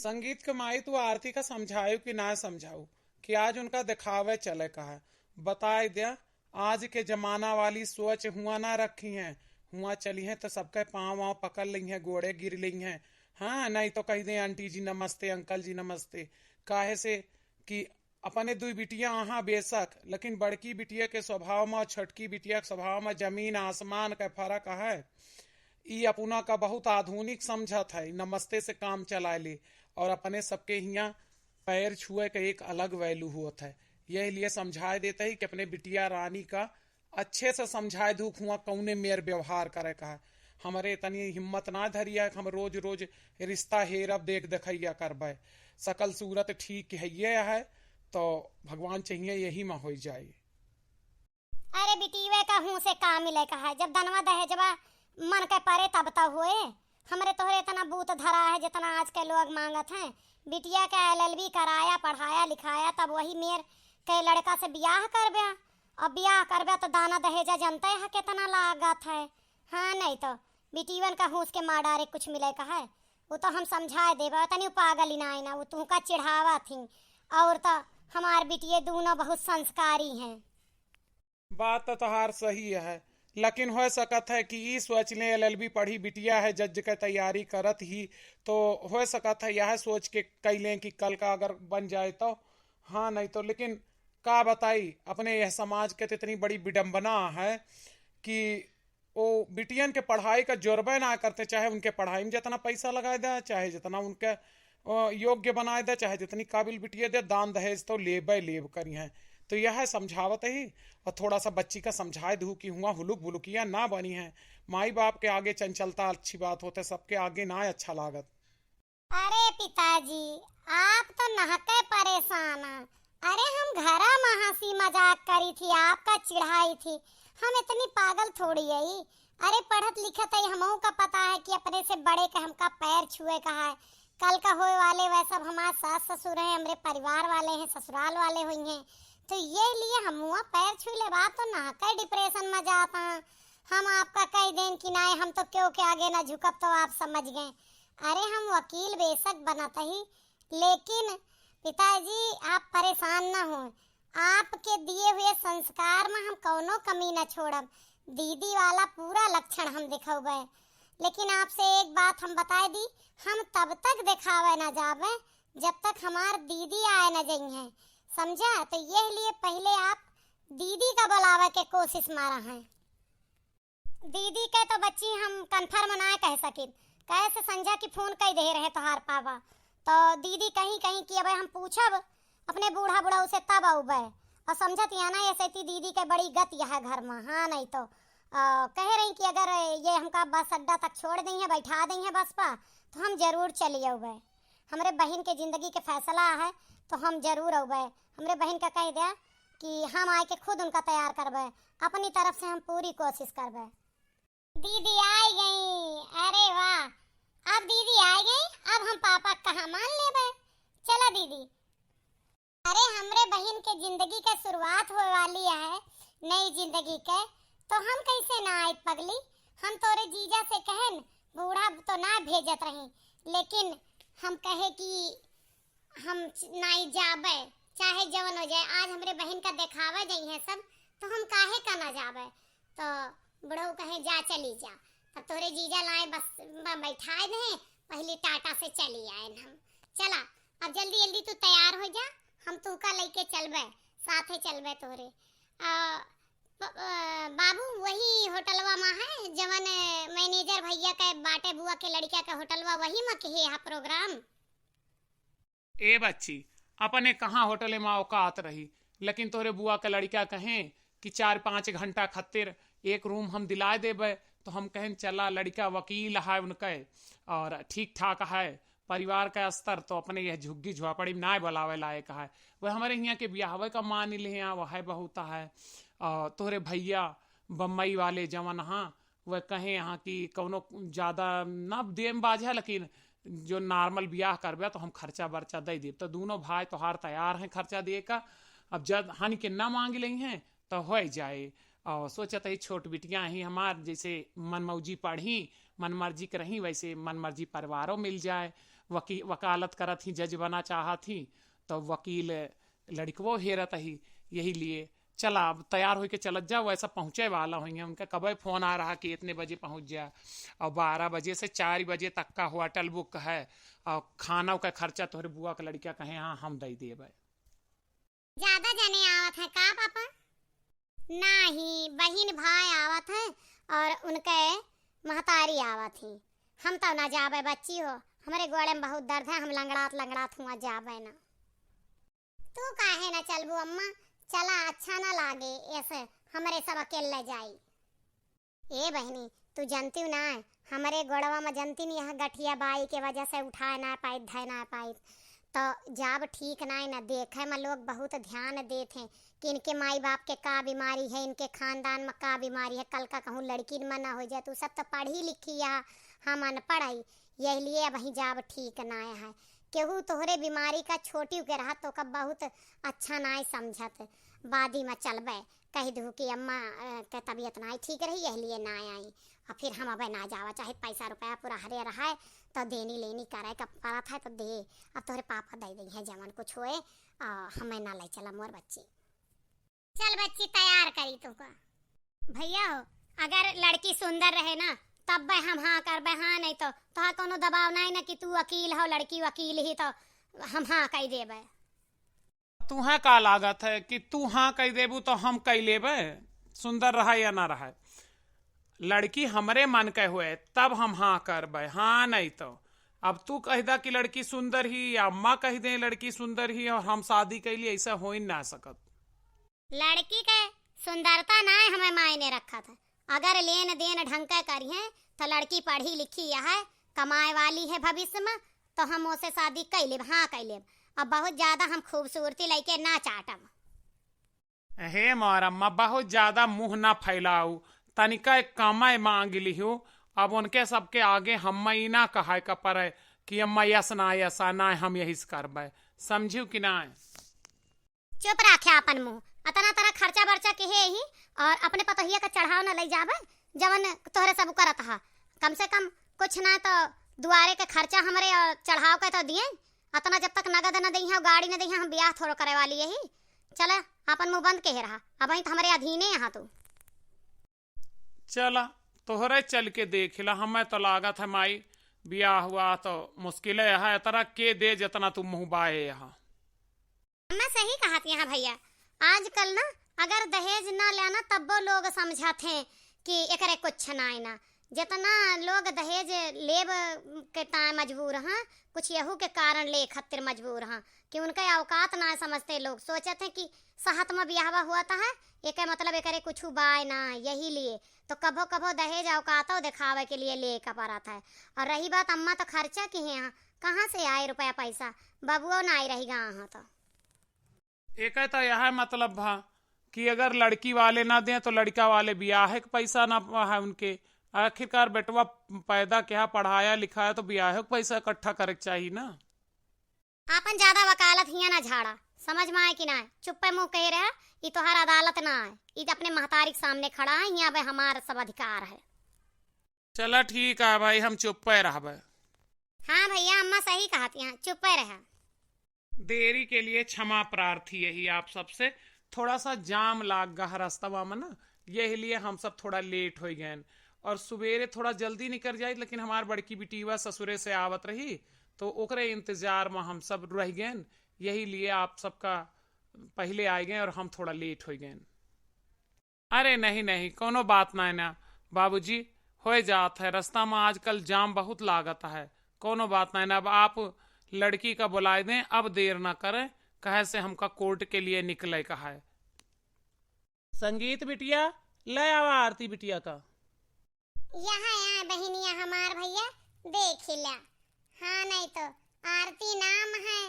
संगीत के माई तू आरती का समझायू कि ना समझाऊ कि आज उनका दिखावे चले का है। बताए दिया आज के जमाना वाली सोच हुआ ना रखी है। हुआ चली है तो सबके पाँव वाँव पकड़ ली हैं, गोड़े गिर ली हैं। हाँ, नहीं तो कह दे आंटी जी नमस्ते, अंकल जी नमस्ते। काहे से कि अपने दुई बिटिया हाँ बेशक, लेकिन बड़की बिटिया के स्वभाव में छटकी बिटिया के स्वभाव में जमीन आसमान का फर्क है। ई अपना का बहुत आधुनिक समझत है, नमस्ते से काम चला ले। और अपने सबके यहाँ पैर छुए का एक अलग वैल्यू होता है। यही लिए समझाए देते ही कि अपने बिटिया रानी का अच्छे से समझाए दुख हुआ कौने मेर व्यवहार करे का है। हमारे तनी हिम्मत ना धरिया हम रोज रोज रिश्ता हेरब देख देखिया करबे। सकल सूरत ठीक है ये है तो भगवान चाहिए यही में हो जाए। अरे बिटीवे का हूँ से काम मिले का है, जब दनवा दहेजवा मन के परे तब तक हुए। हमरे तोहरे इतना बूत धरा है जितना आज के लोग मांगत हैं। बिटिया का एलएलबी कराया, पढ़ाया लिखाया, तब वही मेर के लड़का से ब्याह कर ब्या। अब ब्याह कर ब्या तो दाना दहेजा जनते है कितना लागत है। हाँ नहीं तो बिटीवन का हूँ के माँ डारे कुछ मिले का है। वो तो हम समझाए देबा, तनी पागल ही ना ना, वो तुमका चिढ़ावा थी। और तो हमार बिटिये दोनों बहुत संस्कारी हैं। बात तो तोहार सही है, लेकिन हो सकत है कि ई सोच ले एलएलबी पढ़ी बिटिया है, जज के तैयारी करत ही तो हो सकत है यह सोच के कैलें कि कल का अगर बन जाए तो। हाँ नहीं तो लेकिन का बताई अपने यह समाज के तो इतनी बड़ी विडंबना है कि वो बिटियन के पढ़ाई का जोरबे ना करते, चाहे उनके पढ़ाई में जितना पैसा लगा दे, चाहे जितना उनके योग्य बनाए दे, चाहे जितनी काबिल बिटिया दे, दान दहेज तो लेबे लेब करी हैं। तो यह समझावत ही और थोड़ा सा बच्ची का समझाए दू कि हुआ हुलुक बुलुकिया ना बनी है। माई बाप के आगे चंचलता अच्छी बात होते, सबके आगे ना अच्छा लागत। अरे पिताजी आप तो नहके परेशान हैं। अरे हम घरा में हंसी मजाक करी थी, आपका चिढ़ाई थी। हम इतनी पागल थोड़ी है। अरे पढ़त लिखत है, हमहू का पता है कि अपने से बड़े का हमका पैर छुए का है। कल का होए वाले वह सब हमारे सास ससुर हैं, हमारे परिवार वाले हैं, ससुराल वाले हुई हैं। तो ये लिए हम पैर छू ले बात तो नहके डिप्रेशन में जाता हैं। हम आपका कह दें कि ना हम तो क्यों के आगे ना झुकब तो आप समझ गए। अरे हम वकील बेशक बनाता ही, लेकिन पिताजी आप परेशान ना हो। आपके दिए हुए संस्कार में हम कौनो कमी न छोड़ब। दीदी वाला पूरा लक्षण हम दिखावे। लेकिन आपसे एक बात हम बताए दी, हम तब तक दिखावे ना जावे जब तक हमार दीदी आए न जाई हैं, समझा। तो ये लिए पहले आप दीदी का बुलावे के कोशिश मारा है। दीदी के तो बच्ची हम कंफर्म ना कह सके, कैसे संजय की फोन कई दे रहे तोहार पापा। तो दीदी कहीं कहीं कि अब हम पूछब अपने बूढ़ा बूढ़ा उसे तब आऊबे। और समझत या ना ये सती दीदी के बड़ी गत यह घर में। हाँ नहीं तो कह रही कि अगर ये हमका बस अड्डा तक छोड़ दी है, बैठा दी है बस पा, तो हम जरूर चली आऊबे। हमरे बहन के जिंदगी के फैसला है तो हम जरूर आऊबे। हमरे बहन का कह दिया कि हम आए के खुद उनका तैयार करबे, अपनी तरफ से हम पूरी कोशिश करबे। दीदी आई गई, अरे वाह, अब दीदी आ गई। अब हम पापा कहाँ मान लेबे। चला दीदी। अरे हमरे बहन के जिंदगी के शुरुआत होने वाली है, नई जिंदगी के, तो हम कैसे ना आए पगली। हम तोरे जीजा से कहन बूढ़ा तो ना भेजत रही, लेकिन हम कहे कि हम नहीं जाबे चाहे जवन हो जाए। आज हमरे बहन का दिखावा जाई है सब, तो हम काहे का ना जाबे। तो बुढ़ऊ कहे जा चली जा। अब तोरे जीजा लाए बस बैठाए दे, पहले टाटा से चली आए हम। चला अब जल्दी जल्दी तू तैयार हो जा, हम तू का लेके चलबे, साथे चलबे तोरे। बाबू वही होटलवा में है जवन मैनेजर भैया के बाटे बुआ के लड़का के होटलवा, वही में के है प्रोग्राम। ए बच्ची अपने कहाँ होटल में औकात रही, लेकिन तोरे बुआ के लड़का कहें कि 4-5 घंटा खातिर एक रूम हम दिला देबे, तो हम कहें चला लड़का वकील है उनके और ठीक ठाक है, परिवार का स्तर तो अपने यह झुग्गी झोपड़ी में ना बुलावे लायक है। वह हमारे यहाँ के ब्याहवे का मान ले यहाँ वह बहुत है। और तोरे भैया बम्बई वाले जवन हाँ वह कहें यहाँ की कौनो ज़्यादा ना देम बाजा, लेकिन जो नॉर्मल ब्याह करबे तो हम खर्चा बर्चा दे दे। तो दोनों भाई तोहार तैयार हैं खर्चा दे का। अब जब हन के ना मांग ली हैं तो हो जाए। और सोचत ही छोट बिटियाँ ही हमार जैसे मन मौजी पढ़ी मन मर्जी के रही, वैसे मन मर्जी परिवारों मिल जाए। वकालत करत ही, जज बना चाहा थी, तो वकील लड़कवो हेरत ही। यही लिए चला अब तैयार होके चलत जा, वैसा पहुंचे वाला होंगे। उनका कब फोन आ रहा कि इतने बजे पहुंच जा, और 12 बजे से 4 बजे तक का होटल बुक है, और खाना का खर्चा तोहरे बुआ का लड़किया कहे हाँ हम दे देबे। ज्यादा जने आवत है का पापा? नहीं, बहन भाई आवत है और उनके महतारी आवत ही। हम तो ना जाबे बच्ची हो, हमारे गोड़े में बहुत दर्द है, हम लंगड़ात लंगड़ात हुआ जाबे ना। तू काहे ना चलबू अम्मा? चला अच्छा ना लागे ऐसे हमारे सब अकेले जाई। ए बहनी तू जानती ना है हमारे गोड़वा में जानती नहीं, यहाँ गठिया बाई के वजह से उठा ना पाई धय ना पाई, तो जब ठीक ना ना देखे में लोग बहुत ध्यान देते हैं कि इनके माई बाप के का बीमारी है, इनके खानदान में का बीमारी है, कल का कहूँ लड़की में ना हो जाए। तू सब तो पढ़ी लिखी है, हम अनपढ़ आई, यही लिए अब जब ठीक ना है। केहू तोहरे बीमारी का छोटी के रहा तो कब बहुत अच्छा ना समझत, बादी में चलबे कह दू कि अम्मा के तबीयत ना ठीक रही, यही लिए ना आई, और फिर हम अब ना जावा, चाहे पैसा रुपया पूरा हरे रहा तो देनी लेनी करे का परत है तो दे। अब तोहरे पापा दे दी है जमन कुछ होए, हमें ना ले चला मोर बच्ची। चल बच्ची तैयार करी तुमको। भैया हो अगर लड़की सुंदर रहे ना तब हम हाँ करबे, हाँ नहीं तो तोहा कोनो दबाव नहीं ना कि तू वकील हो, लड़की वकील ही तो हम हाँ कह देबे। तुहे का लागत है कि तू हाँ कह देबू तो हम कह लेबे, सुंदर रहा या ना रहा। लड़की हमरे मन के हुए तब हम हाँ करबे, हाँ नहीं तो अब तू कह दा कि लड़की सुंदर ही, या अम्मा कह दे लड़की सुंदर ही और हम शादी के लिए, ऐसा हो ही ना सकत। लड़की के सुंदरता ना हमें मायने रखा था, अगर लेन देन ढंग का करिए तो लड़की पढ़ी लिखी है, कमाए वाली है भविष्य में, तो हम उसे शादी कर लेब, हाँ कर लेब। अब बहुत ज्यादा हम खूबसूरती लेके ना चाटम। हे मोर अम्मा बहुत ज्यादा मुंह ना फैलाऊ, तनिका एक कमाए मांग लिहू। अब उनके सबके आगे हम ही ना कहा का पड़े कि अम्मा यस ना हम यही करबे, समझू कि ना? चुप रखे अपन मुंह, अतना तरह खर्चा बर्चा के है ही, और अपने पतोहिया का चढ़ाव ना ले जाबे जवन तोहरे सब करत हा। कम से कम कुछ ना तो दुआरे के खर्चा हमारे चढ़ाव का तो दिए, अतना जब तक नगद न दही गाड़ी न दही हम ब्याह थोड़ा करे वाली यही। चला अपन मुंह बंद के रहा, अब तो हमारे अधीने यहाँ तू। चला तोहरे चल के देख ला, हमें तो लागत है माई ब्याह हुआ तो मुश्किल है तरह के दे जितना तू मुँह बाए यहाँ। मैं सही कहा यहाँ भैया, आजकल ना अगर दहेज ना लेना तब वो लोग समझाते हैं कि एकरे कुछ ना ना, जितना लोग दहेज लेब के टाइम मजबूर हैं, कुछ यहू के कारण ले खातिर मजबूर हैं कि उनके औकात ना समझते। लोग सोचते हैं कि साहत में ब्याह हुआ था है एक मतलब एकरे कुछ बाय ना, यही लिए तो कभो कभो दहेज औकातों दिखावे के लिए ले का पड़ा था। और रही बात अम्मा तो खर्चा की है, यहाँ कहाँ से आए रुपया पैसा, बबुओ ना आई रहेगा यहाँ तो। एक तो यह मतलब भा कि अगर लड़की वाले ना दें तो लड़का वाले ब्याह के पैसा ना है उनके। आखिरकार बेटवा पैदा क्या पढ़ाया लिखाया तो ब्याह के पैसा इकट्ठा करे चाहिए ना। आपन ज्यादा वकालत हिया ना झाड़ा, समझ में आए कि ना? चुप्पे मुंह कह रहा, ये तो हर अदालत ना है, ये अपने महतारी के सामने खड़ा है, यहाँ पे हमारा सब अधिकार है। चला ठीक है भाई, हम चुप्पे रहबे। हाँ भैया अम्मा सही कहती हैं, चुप्पे रहा। देरी के लिए क्षमा प्रार्थी यही आप सबसे, थोड़ा सा जाम लाग गया रास्ता में ना, यही लिए हम सब थोड़ा लेट हो गए, और सवेरे थोड़ा जल्दी निकल जाए, लेकिन हमार बड़की बिटिया ससुरे से आवत रही तो ओकरे इंतजार में हम सब रह गए, यही लिए आप सबका पहले आ गए और हम थोड़ा लेट हो गए। अरे नहीं नहीं कोनो बात ना है ना बाबूजी, हो जात है, रास्ता में आजकल जाम बहुत लागत है, कोनो बात ना है ना। अब आप लड़की का बुलाए दें, अब देर ना करें, कहे से हमका कोर्ट के लिए निकले कहा है। संगीत बिटिया ले आवा आरती बिटिया का। यहाँ बहनिया हमार भैया देख ला। हाँ नहीं तो आरती नाम है,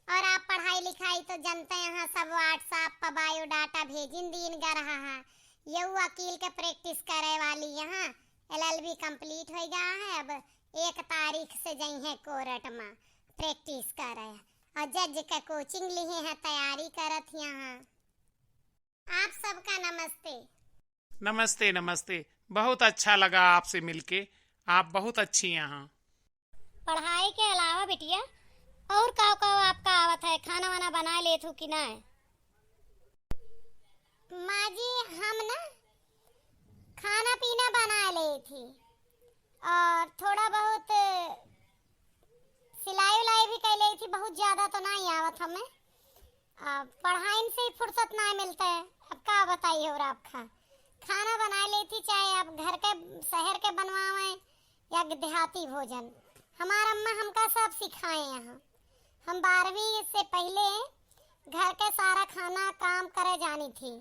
और आप पढ़ाई लिखाई तो जनते यहाँ सब व्हाट्सएप पर बायोडाटा भेजिन दिन गा रहा है। ये वकील के प्रैक्टिस करे वाली यहाँ LLB कंप्लीट हो गया है, अब 1 तारीख से जाई है कोर्ट में प्रैक्टिस करे, और जज का कोचिंग लिए हैं, तैयारी करत यहाँ। आप सबका नमस्ते। नमस्ते नमस्ते, बहुत अच्छा लगा आपसे मिलके, आप बहुत अच्छी यहाँ। पढ़ाई के अलावा बिटिया और का आपका आवत है? खाना वाना बना ले तू कि ना? माँ जी हम ना खाना पीना बना ले थी और थोड़ा बहुत सिलाई उलाई भी कर ली थी, बहुत ज्यादा तो नहीं आवत हमें। पढ़ाई से ही फुर्सत ना मिलता है। अब क्या बताइए। और आप खाना बना ली थी, चाहे आप घर के शहर के बनवाएं या देहाती भोजन, हमारा अम्मा हमका सब सिखाए। यहाँ हम 12वीं से पहले घर के सारा खाना काम करे जानी थी।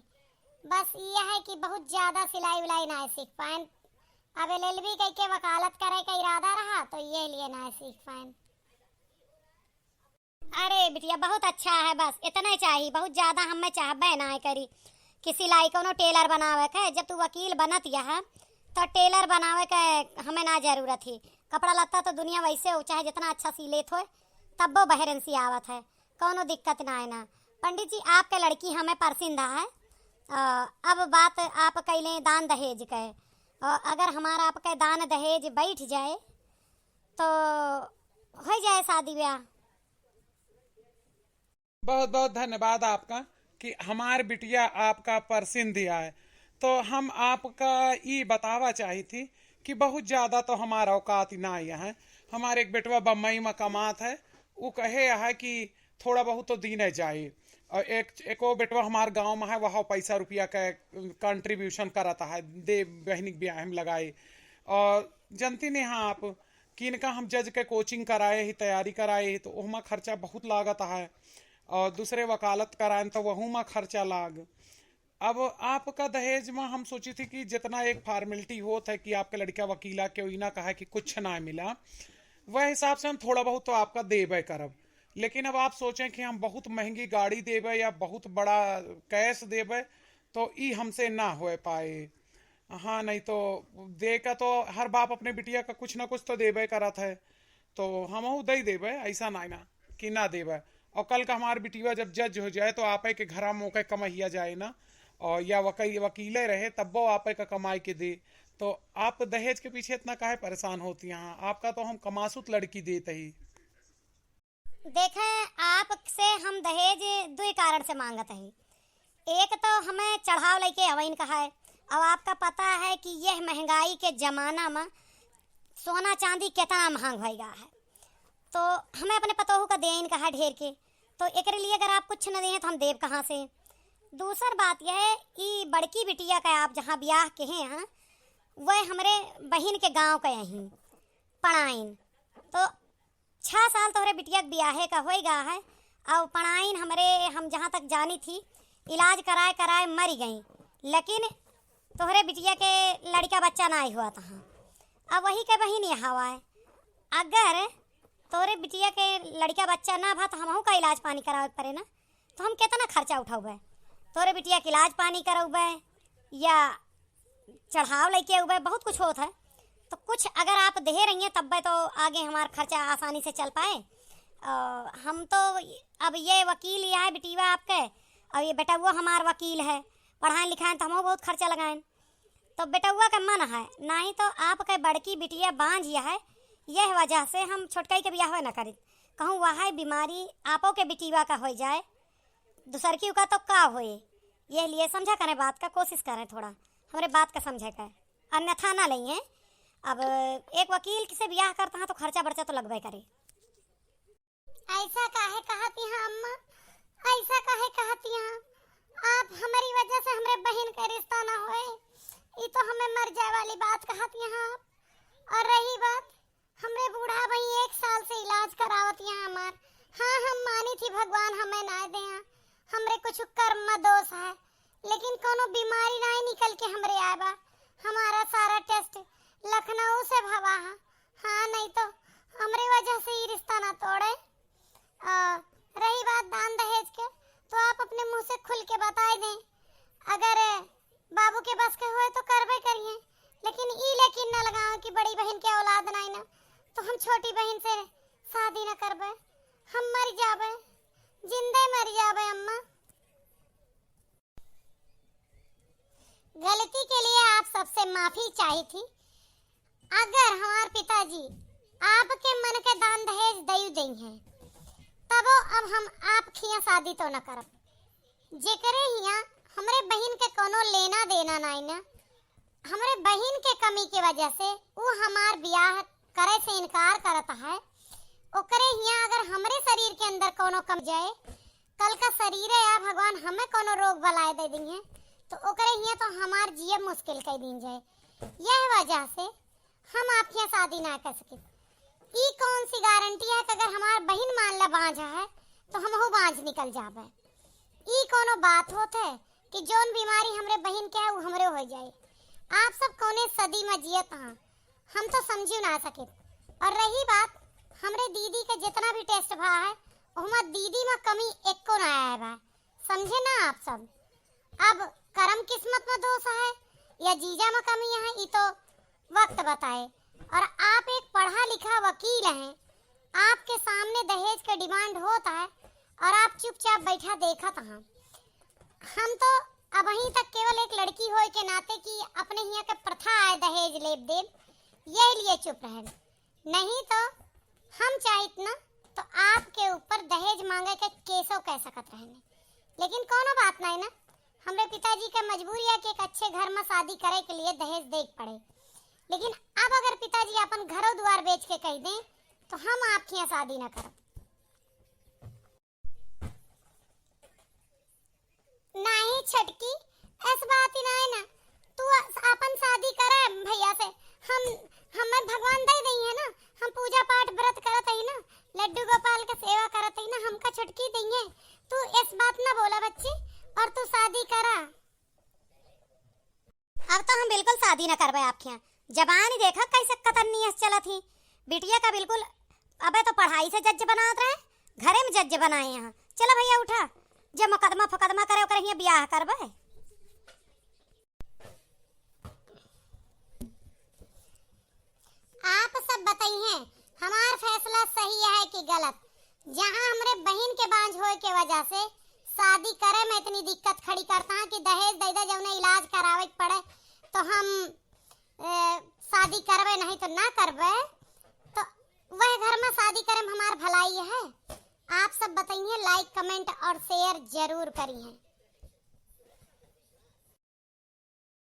बस ये है कि बहुत ज्यादा सिलाई उलाई ना सीख पाए। अब LLB के वकालत करे का इरादा रहा तो ये लिए ना सीख पाए। अरे बिटिया बहुत अच्छा है, बस इतना ही चाहिए, बहुत ज्यादा हमें चाहबे ना है करी कि सिलाई कोनो टेलर बनावे के। जब तू वकील बनत यह तो टेलर बनावे के हमें ना जरूरत ही। कपड़ा लत्ता तो दुनिया वैसे हो, चाहे जितना अच्छा सी लेत हो तब वो बहरन सी आवत है, कोनो दिक्कत ना है ना। पंडित जी आपके लड़की हमें पसंद है। अब बात आप कैले दान दहेज के, अगर हमारा आपका दान दहेज बैठ जाए तो हो जाए शादी ब्याह। बहुत बहुत धन्यवाद आपका कि हमार बिटिया आपका पसंद दिया है। तो हम आपका ये बतावा चाही थी कि बहुत ज्यादा तो हमारा औकात ना है। हमारे एक बेटवा बम्बई में कमात है, वो कहे है कि थोड़ा बहुत तो दीने जाए। और एक वो बेटवा हमारे गांव में है, वह पैसा रुपया का कंट्रीब्यूशन कराता है, दे बहनिक ब्याह में लगाए। और जनती ने हाँ आप कि इनका हम जज के कोचिंग कराए ही, तैयारी कराए ही, तो वहाँ खर्चा बहुत लागत है। और दूसरे वकालत कराए तो वहू में खर्चा लाग। अब आपका दहेज में हम सोची थी कि जितना एक फॉर्मेलिटी होता है कि आपका लड़का वकीला के ना कहा कि कुछ ना मिला, वह हिसाब से हम थोड़ा बहुत तो आपका देबे करब। लेकिन अब आप सोचें कि हम बहुत महंगी गाड़ी देबे या बहुत बड़ा कैश देबे तो ई हमसे ना हो पाए। हाँ नहीं तो दे का तो हर बाप अपने बिटिया का कुछ ना कुछ तो देबे करत है, तो हम दे देबे, ऐसा ना कि ना देबे। और कल का हमारे बिटिया जब जज हो जाए तो आप के घर मौके कमाइया जाए ना, और या वकीले रहे तब वो आप का कमाई के दे। तो आप दहेज के पीछे इतना काहे परेशान होती हैं? आपका तो हम कमासुत लड़की देते ही। देखे आपसे हम दहेज दो कारण से मांगत है। एक तो हमें चढ़ाव लेके अवैन कहा है। अब आपका पता है कि यह महंगाई के जमाना में सोना चांदी कितना महंग हो गया है, तो हमें अपने पतोहू का देन कहा ढेर के। तो एक लिए अगर आप कुछ न दें तो हम देव कहाँ से। दूसर बात यह है कि बड़की बिटिया का आप जहाँ ब्याह के हैं यहाँ, वह हमारे बहन के गांव का यहीं पढ़ाइन। तो 6 साल तोहरे बिटिया के ब्याहे का हो गया है। अब पढ़ाइन हम जहाँ तक जानी थी इलाज कराए कराए मरी गई, लेकिन तोहरे बिटिया के लड़का बच्चा ना हुआ था। अब वही के बहन यहाँ हुआ है। अगर तोरे बिटिया के लड़का बच्चा ना भा तो हमहू का इलाज पानी करावे पड़े ना, तो हम कितना खर्चा उठावे? तोरे बिटिया के इलाज पानी करावे या चढ़ाव लेके उबे, बहुत कुछ होता है। तो कुछ अगर आप दे रही हैं तब तो आगे हमारा खर्चा आसानी से चल पाए। हम तो अब ये वकील यह है बिटिया आपके, और ये बेटुआ हमारा वकील है, पढ़ाए लिखाएं तो हम बहुत खर्चा लगाएं। तो बेटुआ का मन है नहीं तो आपके बड़की बिटिया बांझ यह है, यह वजह से हम छोटकाई के ब्याह न करी। कहूँ वह बीमारी आपो के बिटिया का हो जाए, दूसर की का तो का होए। ये लिए समझा करें, बात का कोशिश करें, थोड़ा हमारे बात का समझे कर, अन्यथा ना लेंगे। अब एक वकील से ब्याह करता है तो खर्चा बर्चा तो लगभग करे। ऐसा काहे कहती हैं अम्मा, ऐसा काहे कहती हैं आप? हमारी वजह से हमारे बहन का रिश्ता ना होए, ये तो हमें मर जाए वाली बात कहती हैं आप। और रही बात हमरे बूढ़ा भाई 1 साल से इलाज करावत यहाँ हमार। हाँ हम मानी थी भगवान हमें ना दे, हमरे कुछ कर्म में दोष है, लेकिन कोनो बीमारी नहीं निकल के हमरे आए बा। हमारा सारा टेस्ट लखनऊ से भवा है। हाँ नहीं तो हमरे वजह से ये रिश्ता ना तोड़े। रही बात दान दहेज के, तो आप अपने मुंह से खुल के बता दें, अगर बाबू के बस के हुए तो करबे करिए, लेकिन न लगाओ कि बड़ी बहन के औलाद नहीं ना, तो हम छोटी बहन से शादी न करबे, हम मर जाबे, जिंदे मर जाबे अम्मा। गलती के लिए आप सबसे माफी चाहिए थी। अगर हमारे पिताजी आपके मन के दान दहेज दई दई हैं, तबो अब हम आप खिया शादी तो न करब। जेकरे हिया हमरे बहन के कोनो लेना देना नहीं ना, हमरे बहन के कमी के वजह से वो हमार ब्याह करे से इनकार करता है। ओकरे हिया अगर हमरे शरीर के अंदर कोनो कम जाए, कल का शरीर है या भगवान हमें कोनो रोग बलाए दे दी है, तो ओकरे हिया तो हमार जिये मुश्किल कर दिन जाए। यह वजह से हम आपके यहाँ शादी ना कर सके। ई कौन सी गारंटी है कि अगर हमार बहन मान ला बांझ है तो हम हो बांझ निकल जावे। ई कोनो बात होते है कि जोन बीमारी हमरे बहन के है वो हमरे हो जाए। आप सब कोने सदी में जियत हाँ, हम तो समझू ना सके। और रही बात हमरे दीदी के जितना भी टेस्ट भा है, उमा दीदी में कमी एक को ना आया बा, समझे ना आप सब। अब कर्म किस्मत में दोष है या जीजा में कमी है, ये तो वक्त बताए। और आप एक पढ़ा लिखा वकील हैं, आपके सामने दहेज का डिमांड होता है और आप चुपचाप बैठा देखत हैं। हम तो अब वहीं तक केवल एक लड़की होए के नाते कि अपने यहाँ के प्रथा है दहेज लेब देब, यही लिए चुप रहे। नहीं तो हम चाहित ना तो आपके ऊपर दहेज मांगे के केसों कह सकत रहेंगे। लेकिन कोनो बात नहीं ना, हमरे पिताजी के मजबूरी है कि एक अच्छे घर में शादी करे के लिए दहेज देख पड़े। लेकिन अब अगर पिताजी अपन घरों द्वार बेच के कह दें तो हम आपके यहाँ शादी न करब। नहीं छटकी, ऐस बात ही नहीं ना, तू अपन शादी करे भैया से। हमें भगवान दे दी है ना, हम पूजा पाठ व्रत करत ही ना, लड्डू गोपाल का सेवा करत ही ना, हमका छटकी देंगे। तू इस बात ना बोला बच्ची, और तू शादी करा। अब तो हम बिल्कुल शादी न करबे आपके यहाँ। जबान ही देखा कैसे कतरनी चला थी बिटिया का, बिल्कुल अबे तो पढ़ाई से जज बनात रहे, घरे में जज बनाए यहाँ। चलो भैया उठा, जब मुकदमा फकदमा करे ओकरे हियां ब्याह करबे। आप सब बताइए हमार फैसला सही है कि गलत। जहाँ हमरे बहन के बांझ होए के वजह से शादी करे में इतनी दिक्कत खड़ी करता है कि दहेज दे दे जौने इलाज करावे पड़े तो हम शादी करबे, नहीं तो ना करबे। तो वह घर में शादी करे में हमार भलाई है। आप सब बताइए, लाइक कमेंट और शेयर जरूर करिए।